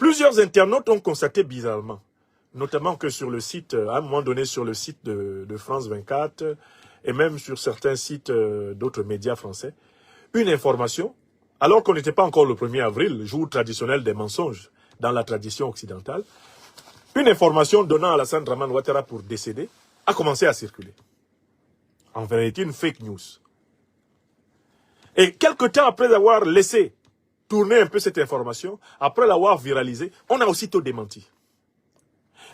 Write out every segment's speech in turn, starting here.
Plusieurs internautes ont constaté bizarrement, notamment que sur le site, à un moment donné sur le site de France 24, et même sur certains sites d'autres médias français, une information, alors qu'on n'était pas encore le 1er avril, jour traditionnel des mensonges dans la tradition occidentale, une information donnant Alassane Dramane Ouattara pour décéder a commencé à circuler. En vérité, une fake news. Et quelque temps après avoir laissé tourner un peu cette information, après l'avoir viralisée, on a aussitôt démenti.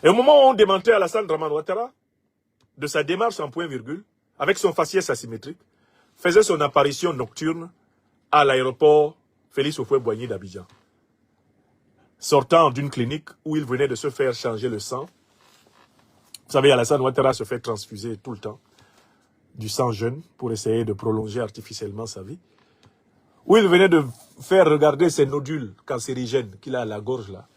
Et au moment où on démentait Alassane Dramane Ouattara, de sa démarche en point-virgule, avec son faciès asymétrique, faisait son apparition nocturne à l'aéroport Félix Houphouët-Boigny d'Abidjan. Sortant d'une clinique où il venait de se faire changer le sang. Vous savez, Alassane Ouattara se fait transfuser tout le temps du sang jeune pour essayer de prolonger artificiellement sa vie. Où il venait de faire regarder ses nodules cancérigènes qu'il a à la gorge là.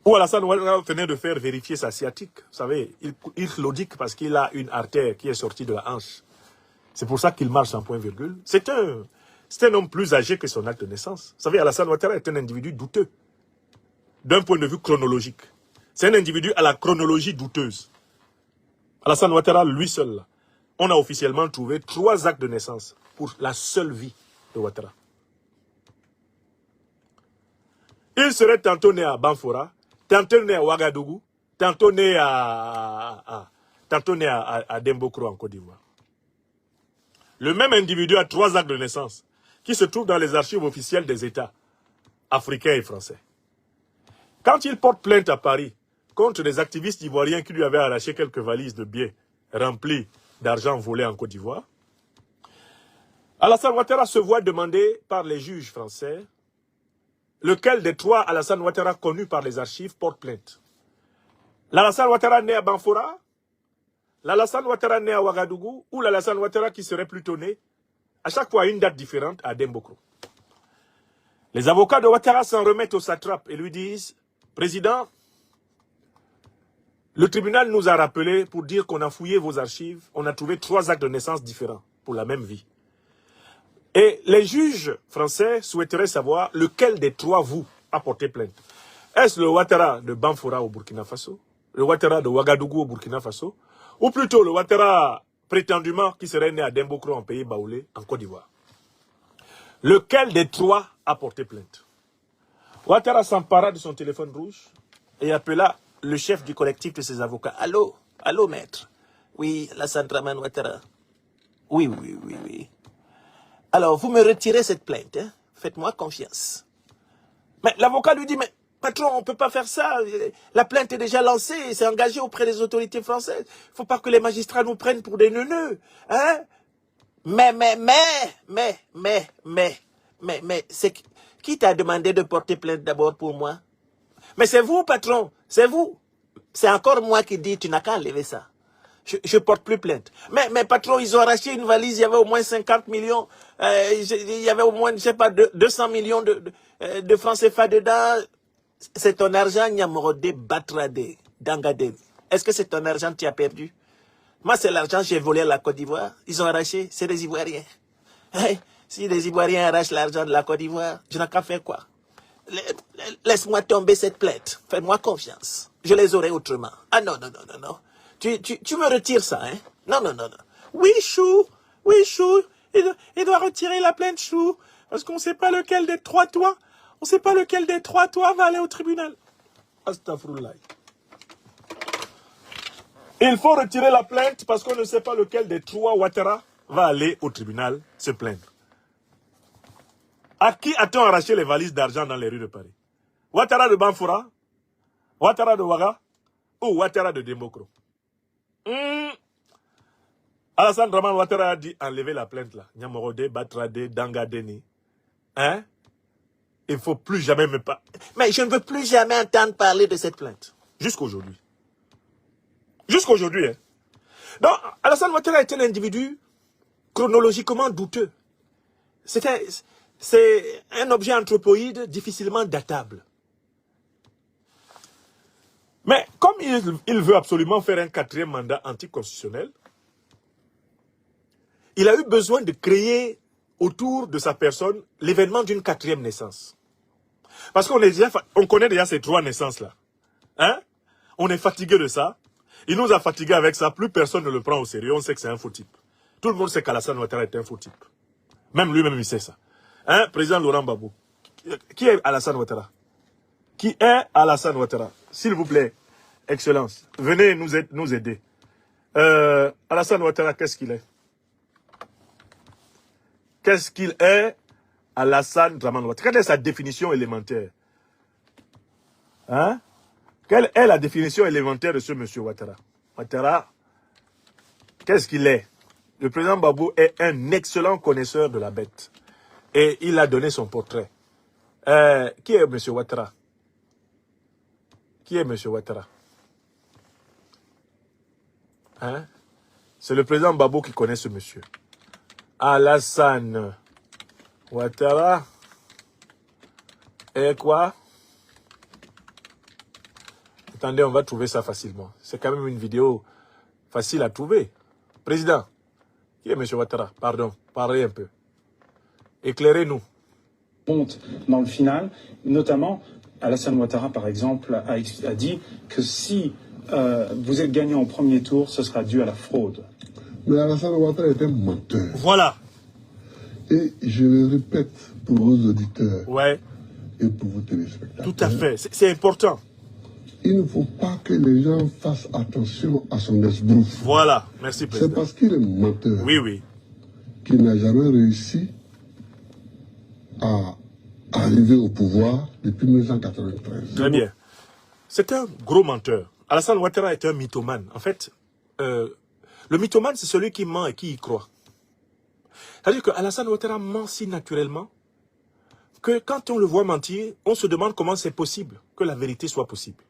Où Alassane Ouattara venait de faire vérifier sa sciatique. Vous savez, il claudique parce qu'il a une artère qui est sortie de la hanche. C'est pour ça qu'il marche en point-virgule. C'est un homme plus âgé que son acte de naissance. Vous savez, Alassane Ouattara est un individu douteux. D'un point de vue chronologique. C'est un individu à la chronologie douteuse. Alassane Ouattara, lui seul, là, on a officiellement trouvé 3 actes de naissance pour la seule vie de Ouattara. Il serait tantôt né à Banfora, tantôt né à Ouagadougou, tantôt né à Dembokro en Côte d'Ivoire. Le même individu a 3 actes de naissance qui se trouvent dans les archives officielles des États africains et français. Quand il porte plainte à Paris contre des activistes ivoiriens qui lui avaient arraché quelques valises de billets remplies d'argent volé en Côte d'Ivoire, Alassane Ouattara se voit demander par les juges français lequel des 3 Alassane Ouattara connus par les archives porte plainte. L'Alassane Ouattara né à Banfora, l'Alassane Ouattara né à Ouagadougou ou l'Alassane Ouattara qui serait plutôt né, à chaque fois à une date différente, à Dembokro. Les avocats de Ouattara s'en remettent au satrape et lui disent « Président, le tribunal nous a rappelé pour dire qu'on a fouillé vos archives, on a trouvé 3 actes de naissance différents pour la même vie. Et les juges français souhaiteraient savoir lequel des 3 vous a porté plainte. Est-ce le Ouattara de Banfora au Burkina Faso, le Ouattara de Ouagadougou au Burkina Faso, ou plutôt le Ouattara prétendument qui serait né à Dembokro en pays baoulé en Côte d'Ivoire? Lequel des 3 a porté plainte? Ouattara s'empara de son téléphone rouge et appela le chef du collectif de ses avocats. Allô, allô maître. Oui, Alassane Dramane Ouattara. Oui. Alors, vous me retirez cette plainte, hein? Faites-moi confiance. Mais l'avocat lui dit, mais patron, on ne peut pas faire ça. La plainte est déjà lancée, c'est engagé auprès des autorités françaises. Il ne faut pas que les magistrats nous prennent pour des neuneux. Hein? Mais, c'est qui t'a demandé de porter plainte d'abord pour moi? Mais c'est vous, patron, c'est vous. C'est encore moi qui dis, tu n'as qu'à enlever ça. Je porte plus plainte. Mais patron, ils ont arraché une valise, il y avait au moins 50 millions, il y avait au moins, je sais pas, 200 millions de francs CFA dedans. C'est ton argent, Niamorodé, Batradé, Dangadé. Est-ce que c'est ton argent que tu as perdu? Moi, c'est l'argent que j'ai volé à la Côte d'Ivoire. Ils ont arraché, c'est des Ivoiriens. Hey, si les Ivoiriens arrachent l'argent de la Côte d'Ivoire, je n'ai qu'à faire quoi? Laisse-moi tomber cette plainte. Fais-moi confiance. Je les aurai autrement. Ah non. Tu me retires ça, hein? Non. Oui, Chou. Il doit retirer la plainte, Chou. Parce qu'on ne sait pas lequel des 3 toits. On ne sait pas lequel des 3 toits va aller au tribunal. Astaghfirullah. Il faut retirer la plainte parce qu'on ne sait pas lequel des 3 Ouattara va aller au tribunal se plaindre. À qui a-t-on arraché les valises d'argent dans les rues de Paris? Ouattara de Banfora? Ouattara de Ouaga? Ou Ouattara de Dembokro? Alassane Dramane Ouattara a dit enlever la plainte là. Niamorodé, Batradé, Dangadeni. Hein? Il ne faut plus jamais me parler. Mais je ne veux plus jamais entendre parler de cette plainte. Jusqu'aujourd'hui. Jusqu'aujourd'hui, hein. Donc, Alassane Ouattara est un individu chronologiquement douteux. C'est un objet anthropoïde difficilement datable. Mais comme il veut absolument faire un 4e mandat anticonstitutionnel, il a eu besoin de créer autour de sa personne l'événement d'une 4e naissance. Parce qu'on on connaît déjà ces 3 naissances-là. Hein? On est fatigué de ça. Il nous a fatigués avec ça. Plus personne ne le prend au sérieux. On sait que c'est un faux type. Tout le monde sait qu'Alassane Ouattara est un faux type. Même lui-même, il sait ça. Hein? Président Laurent Gbagbo. Qui est Alassane Ouattara? Qui est Alassane Ouattara? S'il vous plaît, Excellence, venez nous aider. Alassane Ouattara, qu'est-ce qu'il est? Qu'est-ce qu'il est, Alassane Dramane Ouattara? Quelle est sa définition élémentaire? Hein? Quelle est la définition élémentaire de ce monsieur Ouattara? Ouattara, qu'est-ce qu'il est? Le président Gbagbo est un excellent connaisseur de la bête. Et il a donné son portrait. Qui est monsieur Ouattara? Qui est monsieur Ouattara? Hein? C'est le président Gbagbo qui connaît ce monsieur. Alassane Ouattara est quoi? Attendez, on va trouver ça facilement. C'est quand même une vidéo facile à trouver. Président, qui est M. Ouattara? Pardon, parlez un peu. Éclairez-nous. Monte dans le final, notamment, Alassane Ouattara, par exemple, a dit que si vous êtes gagnant au premier tour, ce sera dû à la fraude. Mais Alassane Ouattara est un menteur. Voilà. Et je le répète pour vos auditeurs ouais. et pour vos téléspectateurs. Tout à fait, c'est important. Il ne faut pas que les gens fassent attention à son esbrouf. Voilà, merci président. C'est parce qu'il est menteur. Oui, oui. Qu'il n'a jamais réussi à arriver au pouvoir depuis 1993. Très bien. C'est un gros menteur. Alassane Ouattara est un mythomane. En fait, le mythomane, c'est celui qui ment et qui y croit. C'est-à-dire que Alassane Ouattara ment si naturellement que quand on le voit mentir, on se demande comment c'est possible que la vérité soit possible.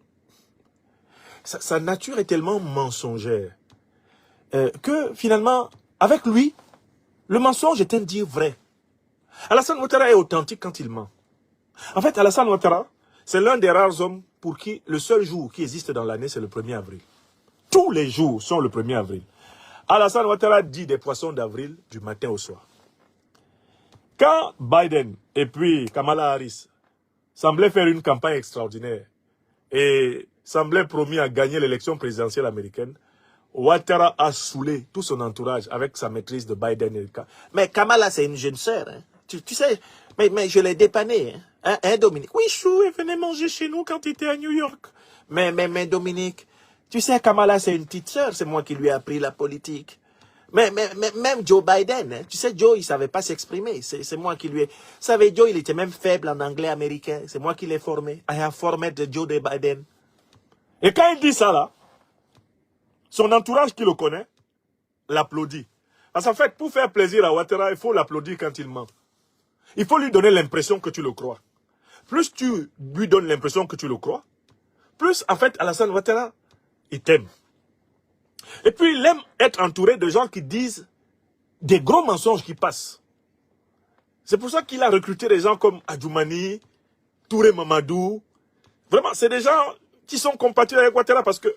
Sa nature est tellement mensongère que finalement, avec lui, le mensonge est un dire vrai. Alassane Ouattara est authentique quand il ment. En fait, Alassane Ouattara, c'est l'un des rares hommes pour qui le seul jour qui existe dans l'année, c'est le 1er avril. Tous les jours sont le 1er avril. Alassane Ouattara dit des poissons d'avril du matin au soir. Quand Biden et puis Kamala Harris semblaient faire une campagne extraordinaire et semblaient promis à gagner l'élection présidentielle américaine, Ouattara a saoulé tout son entourage avec sa maîtrise de Biden. Mais Kamala, c'est une jeune sœur. Hein. Tu sais, mais je l'ai dépannée. Hein, Dominique? Oui, chou, elle venait manger chez nous quand tu étais à New York. Mais Dominique, tu sais, Kamala, c'est une petite sœur. C'est moi qui lui ai appris la politique. Mais même Joe Biden, hein, tu sais, Joe, il savait pas s'exprimer. C'est moi qui lui ai... Vous savez, Joe, il était même faible en anglais américain. C'est moi qui l'ai formé. I have formed Joe Biden. Et quand il dit ça, là, son entourage qui le connaît, l'applaudit. Parce qu'en fait, pour faire plaisir à Ouattara, il faut l'applaudir quand il ment. Il faut lui donner l'impression que tu le crois. Plus tu lui donnes l'impression que tu le crois, plus, en fait, Alassane Ouattara, il t'aime. Et puis, il aime être entouré de gens qui disent des gros mensonges qui passent. C'est pour ça qu'il a recruté des gens comme Adjoumani, Touré Mamadou. Vraiment, c'est des gens qui sont compatibles avec Ouattara parce que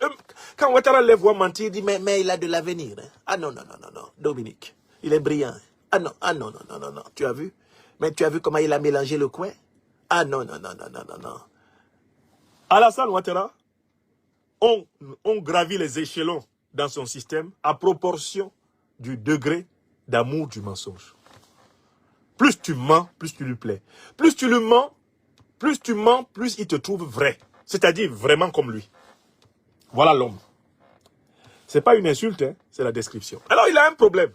quand Ouattara les voit mentir, il dit mais il a de l'avenir. Hein. Ah non, Dominique, il est brillant. Ah non, tu as vu? Mais tu as vu comment il a mélangé le coin? Ah non. Alassane Ouattara, on gravit les échelons dans son système à proportion du degré d'amour du mensonge. Plus tu mens, plus tu lui plais. Plus tu le mens, plus il te trouve vrai. C'est-à-dire vraiment comme lui. Voilà l'homme. C'est pas une insulte, hein, c'est la description. Alors il a un problème.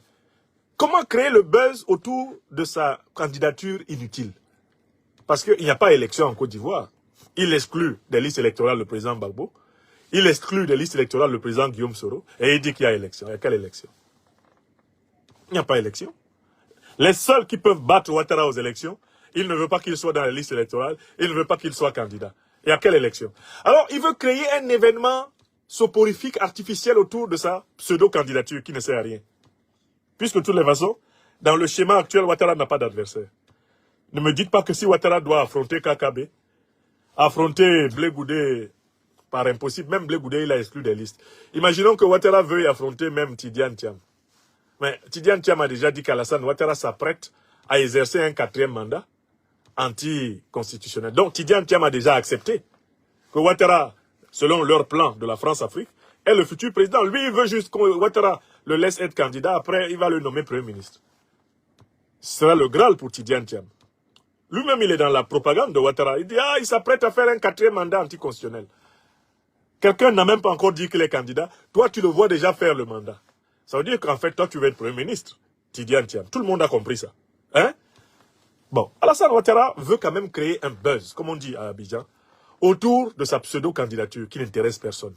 Comment créer le buzz autour de sa candidature inutile? Parce qu'il n'y a pas élection en Côte d'Ivoire. Il exclut des listes électorales le président Gbagbo. Il exclut des listes électorales le président Guillaume Soro. Et il dit qu'il y a élection. Il y a quelle élection? Il n'y a pas élection. Les seuls qui peuvent battre Ouattara aux élections, il ne veut pas qu'il soit dans la liste électorale. Il ne veut pas qu'il soit candidat. Il y a quelle élection? Alors, il veut créer un événement soporifique, artificiel autour de sa pseudo-candidature qui ne sert à rien. Puisque de toutes les façons, dans le schéma actuel, Ouattara n'a pas d'adversaire. Ne me dites pas que si Ouattara doit affronter KKB, affronter Blé Goudé par impossible, même Blé Goudé, il a exclu des listes. Imaginons que Ouattara veuille affronter même Tidiane Thiam. Mais Tidiane Thiam a déjà dit qu'Alassane Ouattara s'apprête à exercer un 4e mandat anticonstitutionnelle. Donc Tidjane Thiam a déjà accepté que Ouattara, selon leur plan de la France-Afrique, est le futur président. Lui, il veut juste que Ouattara le laisse être candidat. Après, il va le nommer Premier ministre. Ce sera le Graal pour Tidjane Thiam. Lui-même, il est dans la propagande de Ouattara. Il dit, ah, il s'apprête à faire un 4e mandat anticonstitutionnel. Quelqu'un n'a même pas encore dit qu'il est candidat. Toi, tu le vois déjà faire le mandat. Ça veut dire qu'en fait, toi, tu veux être Premier ministre. Tidjane Thiam. Tout le monde a compris ça. Hein? Bon, Alassane Ouattara veut quand même créer un buzz, comme on dit à Abidjan, autour de sa pseudo-candidature qui n'intéresse personne.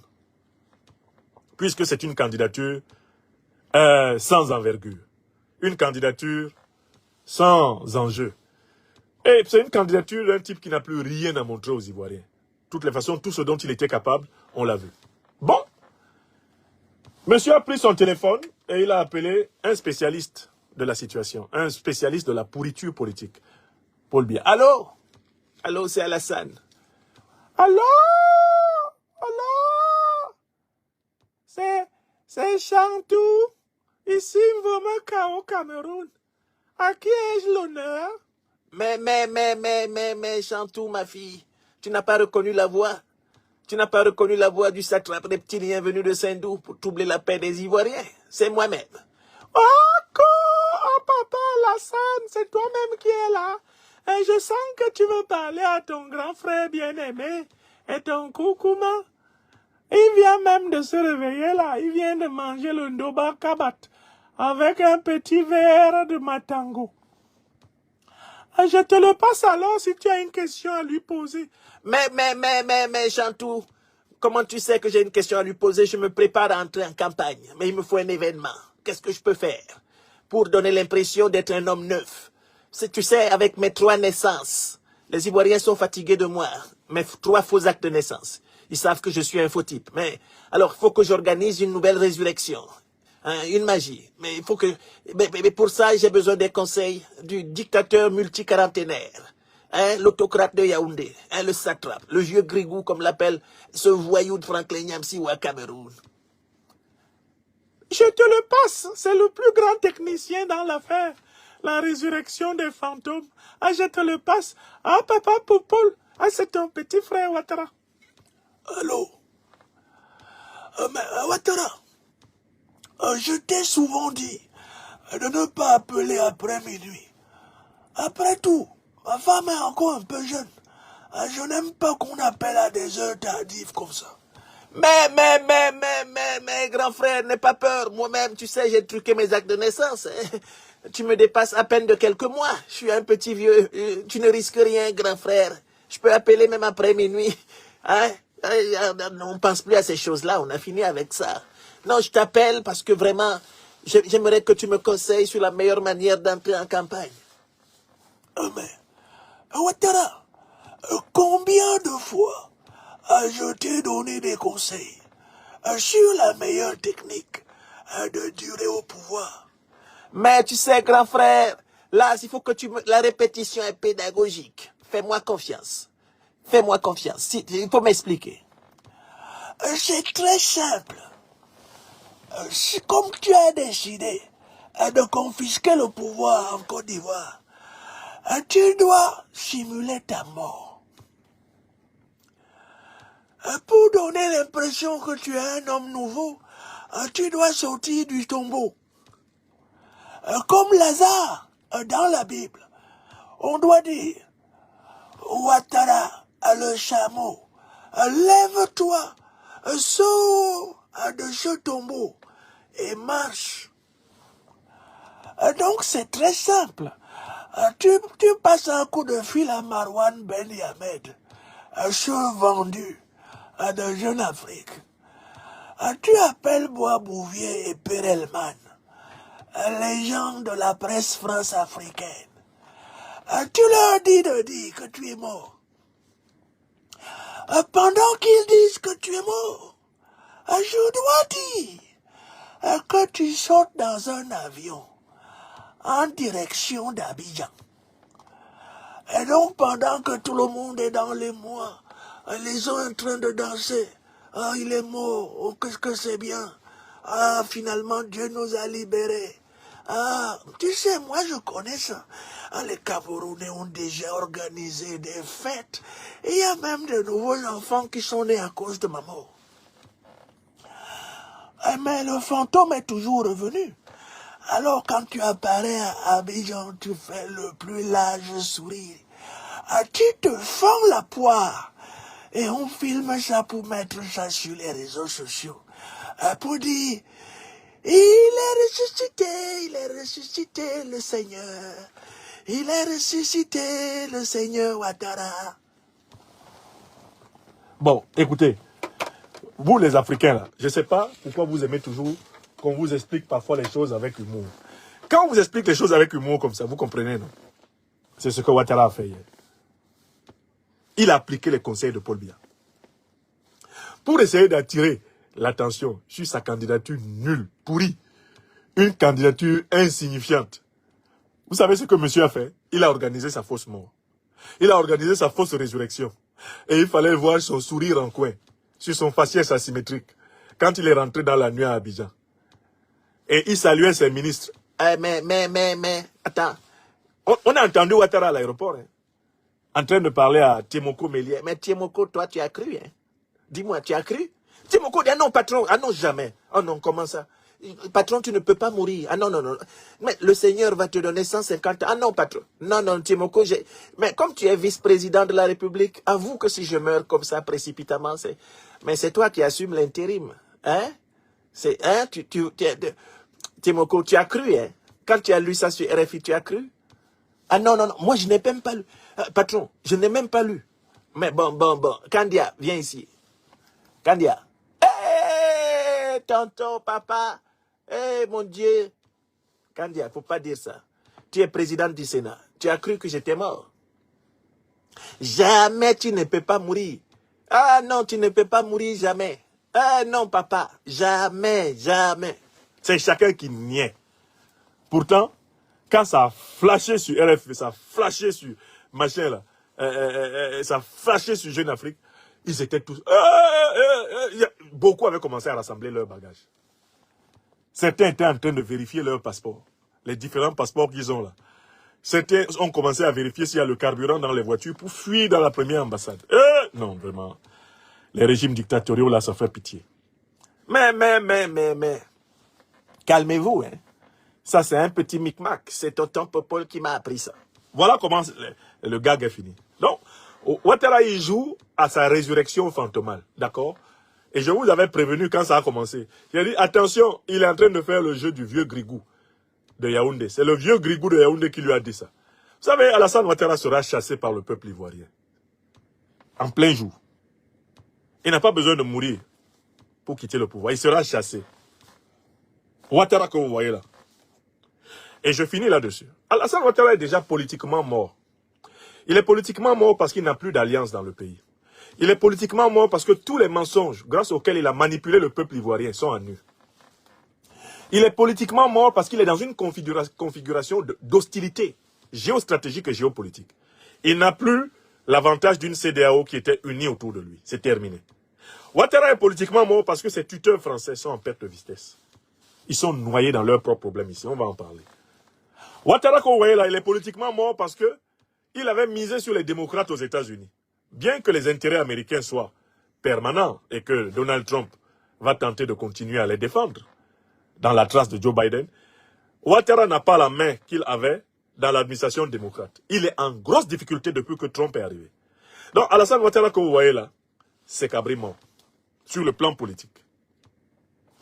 Puisque c'est une candidature sans envergure. Une candidature sans enjeu. Et c'est une candidature d'un type qui n'a plus rien à montrer aux Ivoiriens. De toutes les façons, tout ce dont il était capable, on l'a vu. Bon. Monsieur a pris son téléphone et il a appelé un spécialiste de la situation, un spécialiste de la pourriture politique. Paul Biya. Allô? Allô, c'est Alassane. Allô? Allô? C'est Chantou. Ici, Mvomaka au Cameroun. À qui ai-je l'honneur? Mais, Chantou, ma fille, tu n'as pas reconnu la voix? Tu n'as pas reconnu la voix du satrape reptilien venu de Saint-Doux pour troubler la paix des Ivoiriens? C'est moi-même. Oh, papa Alassane, c'est toi-même qui es là. Et je sens que tu veux parler à ton grand frère bien-aimé et ton koukouma. Il vient même de se réveiller là. Il vient de manger le ndoba kabat avec un petit verre de matango. Je te le passe alors si tu as une question à lui poser. Mais, Chantou, comment tu sais que j'ai une question à lui poser? Je me prépare à entrer en campagne, mais il me faut un événement. Qu'est-ce que je peux faire pour donner l'impression d'être un homme neuf? Tu sais, avec mes 3 naissances, les Ivoiriens sont fatigués de moi. Mes 3 faux actes de naissance. Ils savent que je suis un faux type. Mais alors, il faut que j'organise une nouvelle résurrection. Hein, une magie. Mais il faut que. Mais pour ça, j'ai besoin des conseils du dictateur multiquarantenaire. Hein, l'autocrate de Yaoundé. Hein, le satrape. Le vieux grigou, comme l'appelle ce voyou de Franklin Nyamsi ou à Cameroun. Je te le passe. C'est le plus grand technicien dans l'affaire. La résurrection des fantômes. Ah, je te le passe. Ah, papa Paul. Ah, c'est ton petit frère Ouattara. Allô? Mais Ouattara, je t'ai souvent dit de ne pas appeler après minuit. Après tout, ma femme est encore un peu jeune. Je n'aime pas qu'on appelle à des heures tardives comme ça. Mais, grand frère, n'aie pas peur. Moi-même, tu sais, j'ai truqué mes actes de naissance. Hein. Tu me dépasses à peine de quelques mois. Je suis un petit vieux. Tu ne risques rien, grand frère. Je peux appeler même après minuit. Hein? On ne pense plus à ces choses-là. On a fini avec ça. Non, je t'appelle parce que vraiment, j'aimerais que tu me conseilles sur la meilleure manière d'entrer en campagne. Mais, Ouattara, combien de fois je t'ai donné des conseils sur la meilleure technique de durer au pouvoir? Mais tu sais, grand frère, là, il faut que la répétition est pédagogique. Fais-moi confiance. Fais-moi confiance. Il faut m'expliquer. C'est très simple. Comme tu as décidé de confisquer le pouvoir en Côte d'Ivoire, tu dois simuler ta mort. Pour donner l'impression que tu es un homme nouveau, tu dois sortir du tombeau. Comme Lazare dans la Bible, on doit dire Ouattara le chameau, lève-toi, sors de ce tombeau et marche. Donc c'est très simple. Tu passes un coup de fil à Marwan Ben Yamed, ce vendu de Jeune Afrique. Tu appelles Bois Bouvier et Perelman, les gens de la presse france-africaine. Tu leur dis de dire que tu es mort. Pendant qu'ils disent que tu es mort, je dois dire que tu sautes dans un avion en direction d'Abidjan. Et donc pendant que tout le monde est dans les mois, les gens en train de danser, ah il est mort, oh qu'est-ce que c'est bien, ah finalement Dieu nous a libérés, Tu sais, moi je connais ça. Les Camerounais ont déjà organisé des fêtes. Et il y a même de nouveaux enfants qui sont nés à cause de ma mort. Mais le fantôme est toujours revenu. Alors quand tu apparais à Abidjan, tu fais le plus large sourire. Tu te fends la poire. Et on filme ça pour mettre ça sur les réseaux sociaux. Pour dire, il est ressuscité le Seigneur. Il est ressuscité le Seigneur Ouattara. Bon, écoutez, vous les Africains là, je ne sais pas pourquoi vous aimez toujours qu'on vous explique parfois les choses avec humour. Quand on vous explique les choses avec humour comme ça, vous comprenez, non? C'est ce que Ouattara a fait hier. Il a appliqué les conseils de Paul Biya. Pour essayer d'attirer l'attention sur sa candidature nulle, pourrie, une candidature insignifiante. Vous savez ce que monsieur a fait? Il a organisé sa fausse mort. Il a organisé sa fausse résurrection. Et il fallait voir son sourire en coin, sur son faciès asymétrique, quand il est rentré dans la nuit à Abidjan. Et il saluait ses ministres. Attends. On a entendu Ouattara à l'aéroport, hein, en train de parler à Tiemoko Méliès. Mais Tiemoko, toi, tu as cru, hein? Dis-moi, tu as cru? Tiemoko dit, ah non, patron, ah non, jamais. Oh non, comment ça? Patron, tu ne peux pas mourir. Ah non, non, non. Mais le Seigneur va te donner 150 ans. Ah non, patron. Non, non, Tiemoko, mais comme tu es vice-président de la République, avoue que si je meurs comme ça précipitamment, mais c'est toi qui assumes l'intérim. Hein? Hein? Tiemoko, tu as cru, hein? Quand tu as lu ça sur RFI, tu as cru? Ah non, non, non. Moi, je n'ai même pas lu. Patron, je n'ai même pas lu. Mais bon. Kandia, viens ici. Kandia. Hé, tonton, papa. Hé, mon Dieu. Kandia, faut pas dire ça. Tu es président du Sénat. Tu as cru que j'étais mort. Jamais tu ne peux pas mourir. Ah non, tu ne peux pas mourir jamais. Ah non, papa. Jamais, jamais. C'est chacun qui niait. Pourtant, quand ça a flashé sur RFI, ça a flashé sur machin là, ça a flashé sur Jeune Afrique, ils étaient tous... Beaucoup avaient commencé à rassembler leurs bagages. Certains étaient en train de vérifier leurs passeports, les différents passeports qu'ils ont là. Certains ont commencé à vérifier s'il y a le carburant dans les voitures pour fuir dans la première ambassade. Non, vraiment. Les régimes dictatoriaux là, ça fait pitié. Mais. Calmez-vous, hein. Ça, c'est un petit micmac. C'est tonton Popol qui m'a appris ça. Voilà comment le gag est fini. Donc, Ouattara, il joue à sa résurrection fantomale. D'accord? Et je vous avais prévenu quand ça a commencé. J'ai dit, attention, il est en train de faire le jeu du vieux Grigou de Yaoundé. C'est le vieux Grigou de Yaoundé qui lui a dit ça. Vous savez, Alassane Ouattara sera chassé par le peuple ivoirien. En plein jour. Il n'a pas besoin de mourir pour quitter le pouvoir. Il sera chassé. Ouattara que vous voyez là. Et je finis là-dessus. Alassane Ouattara est déjà politiquement mort. Il est politiquement mort parce qu'il n'a plus d'alliance dans le pays. Il est politiquement mort parce que tous les mensonges grâce auxquels il a manipulé le peuple ivoirien sont à nu. Il est politiquement mort parce qu'il est dans une configuration d'hostilité géostratégique et géopolitique. Il n'a plus l'avantage d'une CEDEAO qui était unie autour de lui. C'est terminé. Ouattara est politiquement mort parce que ses tuteurs français sont en perte de vitesse. Ils sont noyés dans leurs propres problèmes ici. On va en parler. Ouattara, qu'on voyait là, il est politiquement mort parce que il avait misé sur les démocrates aux États-Unis. Bien que les intérêts américains soient permanents et que Donald Trump va tenter de continuer à les défendre dans la trace de Joe Biden, Ouattara n'a pas la main qu'il avait dans l'administration démocrate. Il est en grosse difficulté depuis que Trump est arrivé. Donc Alassane Ouattara, que vous voyez là, c'est cabri mort sur le plan politique.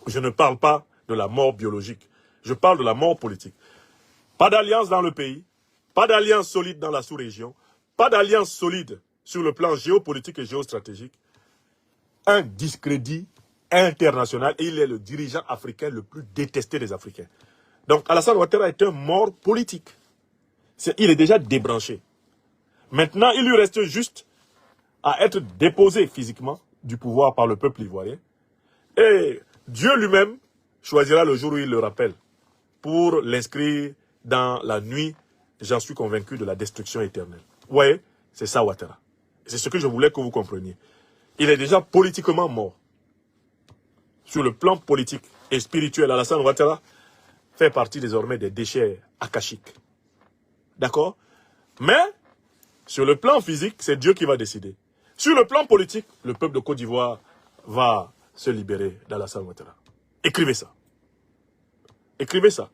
Je ne parle pas de la mort biologique. Je parle de la mort politique. Pas d'alliance dans le pays, pas d'alliance solide dans la sous-région, pas d'alliance solide sur le plan géopolitique et géostratégique. Un discrédit international et il est le dirigeant africain le plus détesté des Africains. Donc Alassane Ouattara est un mort politique. Il est déjà débranché. Maintenant, il lui reste juste à être déposé physiquement du pouvoir par le peuple ivoirien. Et Dieu lui-même choisira le jour où il le rappelle pour l'inscrire dans la nuit, j'en suis convaincu, de la destruction éternelle. Vous voyez, c'est ça Ouattara. C'est ce que je voulais que vous compreniez. Il est déjà politiquement mort. Sur le plan politique et spirituel, Alassane Ouattara fait partie désormais des déchets akashiques. D'accord? Mais, sur le plan physique, c'est Dieu qui va décider. Sur le plan politique, le peuple de Côte d'Ivoire va se libérer d'Alassane Ouattara. Écrivez ça. Écrivez ça.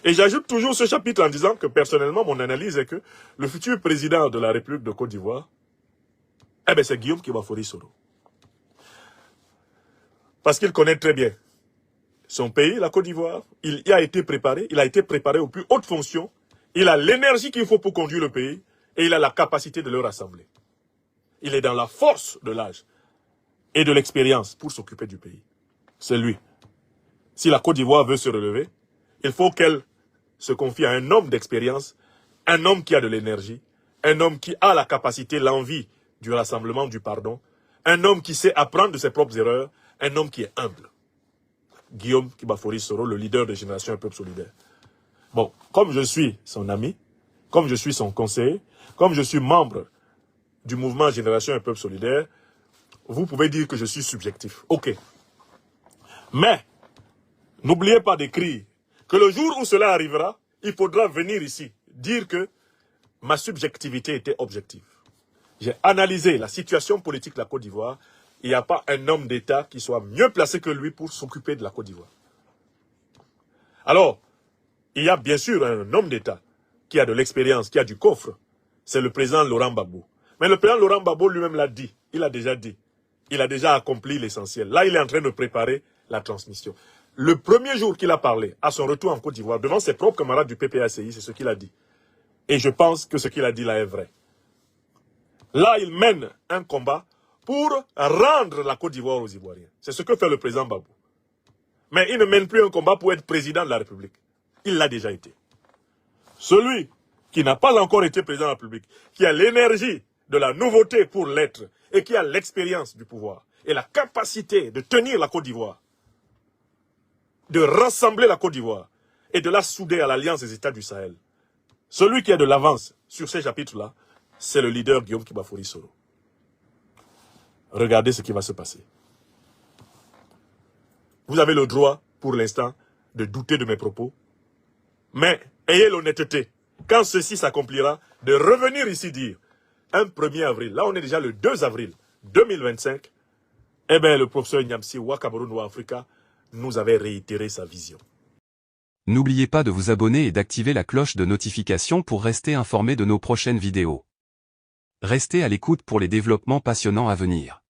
Et j'ajoute toujours ce chapitre en disant que personnellement, mon analyse est que le futur président de la République de Côte d'Ivoire, eh bien, c'est Guillaume Kibafori Soro. Parce qu'il connaît très bien son pays, la Côte d'Ivoire. Il y a été préparé. Il a été préparé aux plus hautes fonctions. Il a l'énergie qu'il faut pour conduire le pays. Et il a la capacité de le rassembler. Il est dans la force de l'âge et de l'expérience pour s'occuper du pays. C'est lui. Si la Côte d'Ivoire veut se relever, il faut qu'elle se confie à un homme d'expérience, un homme qui a de l'énergie, un homme qui a la capacité, l'envie du rassemblement, du pardon, un homme qui sait apprendre de ses propres erreurs, un homme qui est humble. Guillaume Kibafori Soro, le leader de Génération Un Peuple Solidaire. Bon, comme je suis son ami, comme je suis son conseiller, comme je suis membre du mouvement Génération Un Peuple Solidaire, vous pouvez dire que je suis subjectif. Ok. Mais, n'oubliez pas d'écrire que le jour où cela arrivera, il faudra venir ici dire que ma subjectivité était objective. J'ai analysé la situation politique de la Côte d'Ivoire. Il n'y a pas un homme d'État qui soit mieux placé que lui pour s'occuper de la Côte d'Ivoire. Alors, il y a bien sûr un homme d'État qui a de l'expérience, qui a du coffre. C'est le président Laurent Gbagbo. Mais le président Laurent Gbagbo lui-même l'a dit. Il a déjà dit. Il a déjà accompli l'essentiel. Là, il est en train de préparer la transmission. Le premier jour qu'il a parlé, à son retour en Côte d'Ivoire, devant ses propres camarades du PPACI, c'est ce qu'il a dit. Et je pense que ce qu'il a dit là est vrai. Là, il mène un combat pour rendre la Côte d'Ivoire aux Ivoiriens. C'est ce que fait le président Gbagbo. Mais il ne mène plus un combat pour être président de la République. Il l'a déjà été. Celui qui n'a pas encore été président de la République, qui a l'énergie de la nouveauté pour l'être, et qui a l'expérience du pouvoir, et la capacité de tenir la Côte d'Ivoire, de rassembler la Côte d'Ivoire, et de la souder à l'alliance des États du Sahel. Celui qui a de l'avance sur ces chapitres-là, c'est le leader Guillaume Kibafori Soro. Regardez ce qui va se passer. Vous avez le droit, pour l'instant, de douter de mes propos, mais ayez l'honnêteté, quand ceci s'accomplira, de revenir ici dire, un 1er avril, là on est déjà le 2 avril 2025, eh bien le professeur Nyamsi Ouakameroun ou Africa nous avait réitéré sa vision. N'oubliez pas de vous abonner et d'activer la cloche de notification pour rester informé de nos prochaines vidéos. Restez à l'écoute pour les développements passionnants à venir.